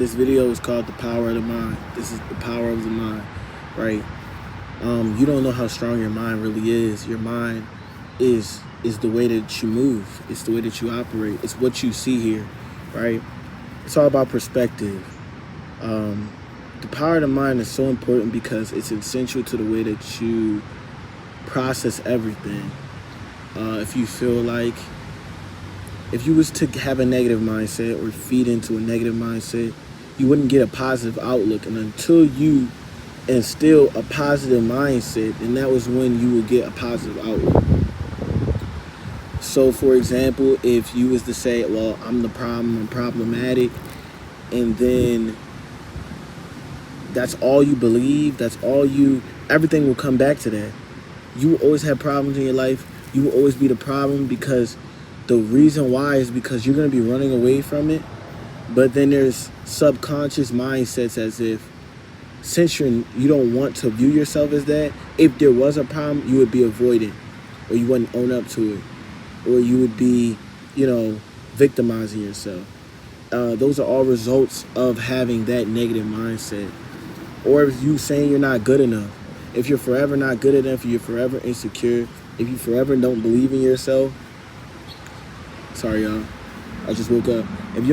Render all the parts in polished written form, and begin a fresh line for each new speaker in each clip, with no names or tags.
This video is called The Power of the Mind. This is the power of the mind, right? You don't know how strong your mind really is. Your mind is the way that you move. It's the way that you operate. It's what you see here, right? It's all about perspective. The power of the mind is so important because it's essential to the way that you process everything. If you feel like, if you was to have a negative mindset or feed into a negative mindset, you wouldn't get a positive outlook. And until you instill a positive mindset, then that was when you would get a positive outlook. So for example, if you was to say, well, I'm the problem, I'm problematic, and then that's all you believe, everything will come back to that. You will always have problems in your life. You will always be the problem, because the reason why is because you're going to be running away from it. But then there's subconscious mindsets as if, since you don't want to view yourself as that, if there was a problem, you would be avoiding, or you wouldn't own up to it, or you would be, victimizing yourself. Those are all results of having that negative mindset. Or if you saying you're not good enough. If you're forever not good enough, if you're forever insecure, if you forever don't believe in yourself. Sorry, y'all. I just woke up. If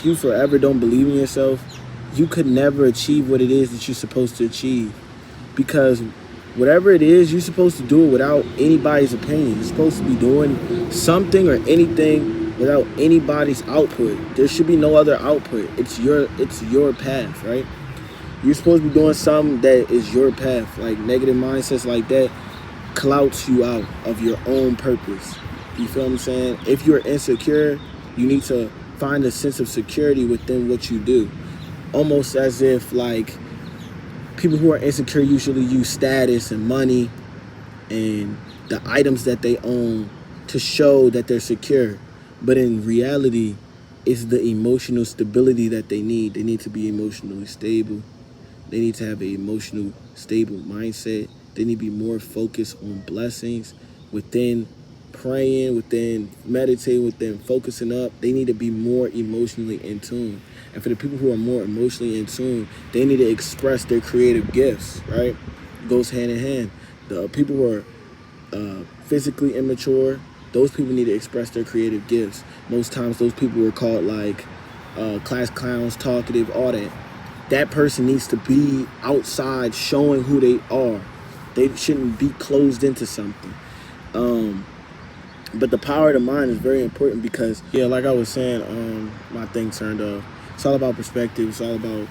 you forever don't believe in yourself, you could never achieve what it is that you're supposed to achieve. Because whatever it is, you're supposed to do it without anybody's opinion. You're supposed to be doing something or anything without anybody's output. There should be no other output. It's your path, right? You're supposed to be doing something that is your path. Like negative mindsets like that clouts you out of your own purpose. You feel what I'm saying? If you're insecure, you need to find a sense of security within what you do. Almost as if, like, people who are insecure usually use status and money and the items that they own to show that they're secure. But in reality, it's the emotional stability that they need. They need to be emotionally stable. They need to have an emotional stable mindset. They need to be more focused on blessings within praying, within meditating, within focusing up. They need to be more emotionally in tune. And for the people who are more emotionally in tune, they need to express their creative gifts, right? It goes hand in hand. The people who are physically immature, those people need to express their creative gifts. Most times those people were called like class clowns, talkative, all that. That person needs to be outside showing who they are. They shouldn't be closed into something. But the power of the mind is very important because, yeah, like I was saying, my thing turned off. It's all about perspective. It's all about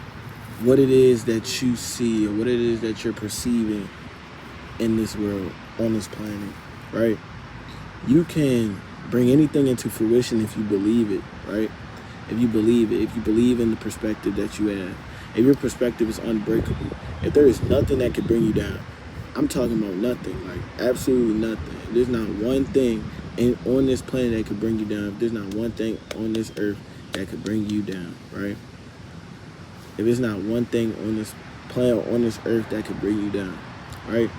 what it is that you see or what it is that you're perceiving in this world, on this planet, right? You can bring anything into fruition if you believe it, right? If you believe it, if you believe in the perspective that you have, if your perspective is unbreakable, if there is nothing that can bring you down, I'm talking about nothing, like absolutely nothing. There's not one thing on this planet that could bring you down. There's not one thing on this earth that could bring you down, right? If there's not one thing on this planet, on this earth that could bring you down, right?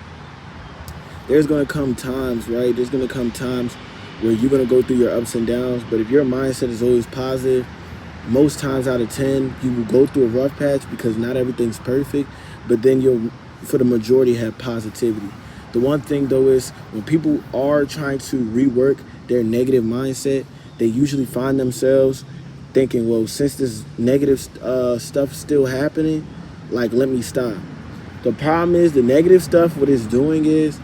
There's going to come times, right? There's going to come times where you're going to go through your ups and downs. But if your mindset is always positive, most times out of 10, you will go through a rough patch because not everything's perfect. But then you'll, for the majority, have positivity. The one thing, though, is when people are trying to rework their negative mindset, they usually find themselves thinking, well, since this negative stuff's still happening, like, let me stop. The problem is the negative stuff, what it's doing is,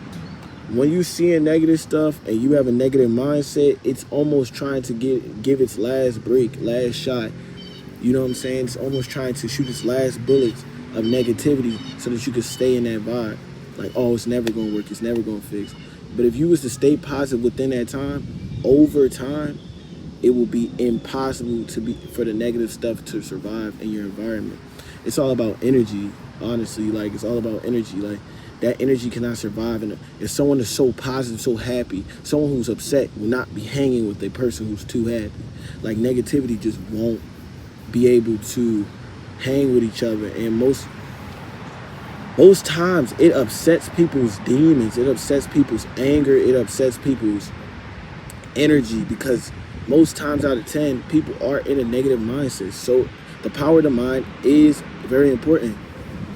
when you see negative stuff and you have a negative mindset, it's almost trying to give its last break, last shot. You know what I'm saying? It's almost trying to shoot its last bullets of negativity so that you can stay in that vibe. Like, oh, it's never going to work. It's never going to fix. But if you was to stay positive within that time, over time, it will be impossible for the negative stuff to survive in your environment. It's all about energy, honestly. Like, it's all about energy. Like, that energy cannot survive. And if someone is so positive, so happy, someone who's upset will not be hanging with a person who's too happy. Like, negativity just won't be able to hang with each other. And most times it upsets people's demons. It upsets people's anger. It upsets people's energy because most times out of 10, people are in a negative mindset. So the power of the mind is very important,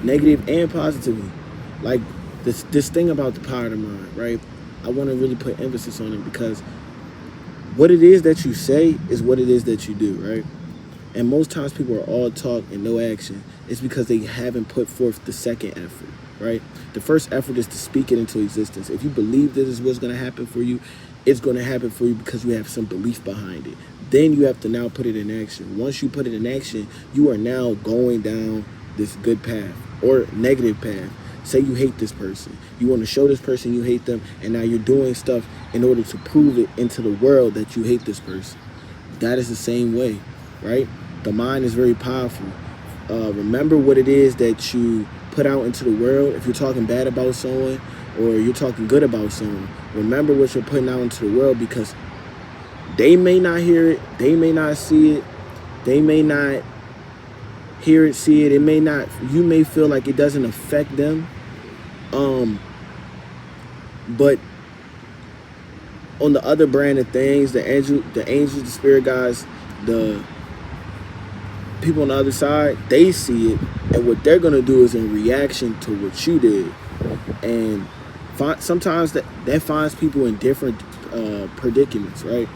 negative and positively. Like this thing about the power of the mind, right? I want to really put emphasis on it because what it is that you say is what it is that you do, right? And most times people are all talk and no action. It's because they haven't put forth the second effort, right? The first effort is to speak it into existence. If you believe this is what's going to happen for you, it's going to happen for you because you have some belief behind it. Then you have to now put it in action. Once you put it in action, you are now going down this good path or negative path. Say you hate this person. You want to show this person you hate them, and now you're doing stuff in order to prove it into the world that you hate this person. That is the same way, right? The mind is very powerful. Remember what it is that you put out into the world. If you're talking bad about someone or you're talking good about someone, remember what you're putting out into the world, because they may not hear it, they may not see it, they may not hear it, see it, it may not, you may feel like it doesn't affect them. But on the other brand of things, the angels, the spirit guides, the people on the other side, they see it, and what they're gonna do is in reaction to what you did. And sometimes that finds people in different predicaments, right?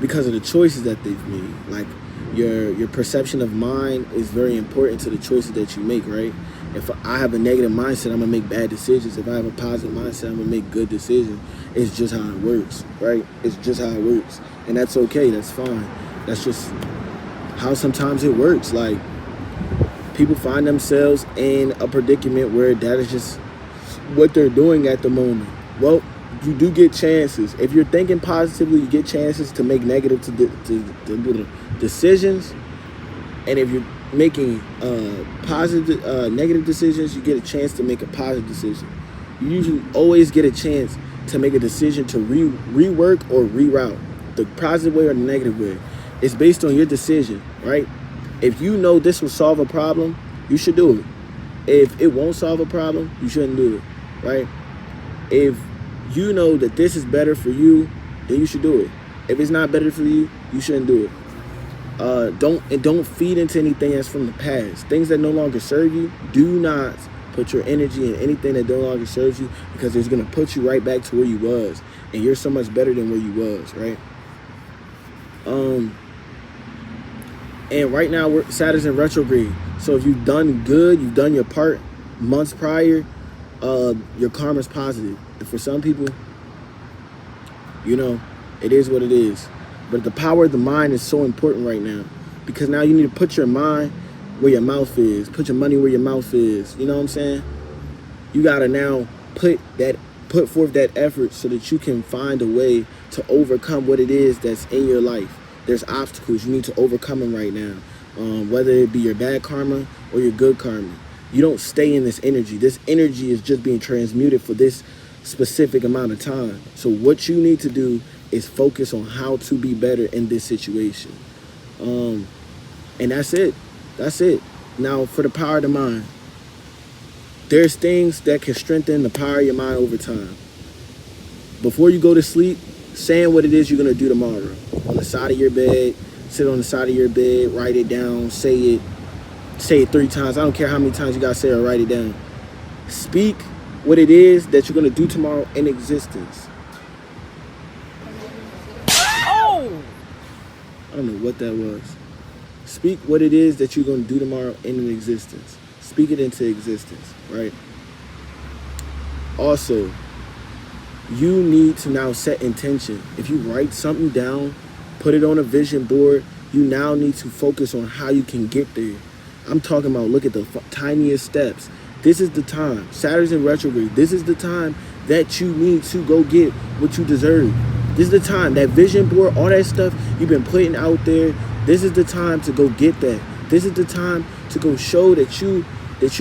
Because of the choices that they've made. Like your perception of mind is very important to the choices that you make, right? If I have a negative mindset, I'm gonna make bad decisions. If I have a positive mindset, I'm gonna make good decisions. It's just how it works, right? It's just how it works. And that's okay, that's fine. That's just how sometimes it works. Like, people find themselves in a predicament where that is just what they're doing at the moment. Well, you do get chances. If you're thinking positively, you get chances to make negative decisions. And if you're making negative decisions, you get a chance to make a positive decision. You usually always get a chance to make a decision to rework or reroute, the positive way or the negative way. It's based on your decision, right? If you know this will solve a problem, you should do it. If it won't solve a problem, you shouldn't do it, right? If you know that this is better for you, then you should do it. If it's not better for you, you shouldn't do it. Don't feed into anything that's from the past. Things that no longer serve you, do not put your energy in anything that no longer serves you, because it's gonna put you right back to where you was, and you're so much better than where you was, right? And right now Saturn's in retrograde. So if you've done good, you've done your part months prior, your karma's positive. And for some people, it is what it is. But the power of the mind is so important right now, because now you need to put your mind where your mouth is. Put your money where your mouth is. You know what I'm saying? You gotta now put forth that effort so that you can find a way to overcome what it is that's in your life. There's obstacles. You need to overcome them right now. Whether it be your bad karma or your good karma. You don't stay in this energy. This energy is just being transmuted for this specific amount of time. So what you need to do is focus on how to be better in this situation. And that's it. That's it. Now, for the power of the mind, there's things that can strengthen the power of your mind over time. Before you go to sleep, saying what it is you're going to do tomorrow. On the side of your bed, sit on the side of your bed, write it down, say it 3 times. I don't care how many times you got to say it or write it down. Speak what it is that you're going to do tomorrow in existence.
Oh!
I don't know what that was. Speak what it is that you're going to do tomorrow in existence. Speak it into existence, right? Also, you need to now set intention. If you write something down, put it on a vision board, you now need to focus on how you can get there. I'm talking about, look at the tiniest steps. This is the time. Saturn's in retrograde. This is the time that you need to go get what you deserve. This is the time. That vision board, all that stuff you've been putting out there, this is the time to go get that. This is the time to go show that you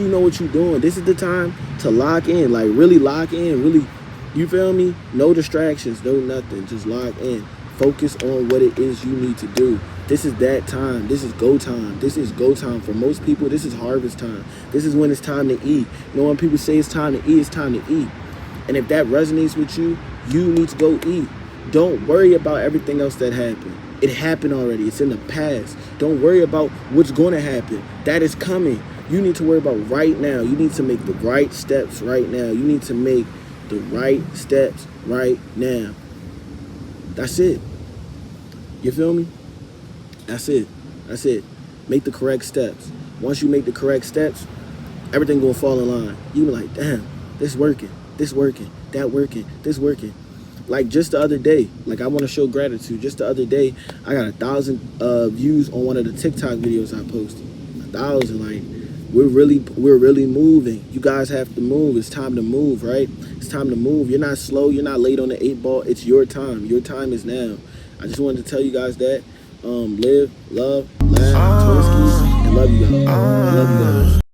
know what you're doing. This is the time to lock in, like really lock in, really, you feel me? No distractions, no nothing. Just lock in. Focus on what it is you need to do. This is that time. This is go time. This is go time. For most people, this is harvest time. This is when it's time to eat. You know, when people say it's time to eat, it's time to eat. And if that resonates with you, you need to go eat. Don't worry about everything else that happened. It happened already. It's in the past. Don't worry about what's going to happen. That is coming. You need to worry about right now. You need to make the right steps right now. You need to make the right steps right now. That's it. You feel me? That's it. That's it. Make the correct steps. Once you make the correct steps, everything gonna fall in line. You be like, damn, this working, that working, this working. Like just the other day, like I want to show gratitude. Just the other day, I got 1,000 views on one of the TikTok videos I posted. 1,000. Like we're really moving. You guys have to move. It's time to move, right? It's time to move. You're not slow. You're not late on the 8 ball. It's your time. Your time is now. I just wanted to tell you guys that. Live, love, laugh, Twinskies, and love you guys. Love you guys.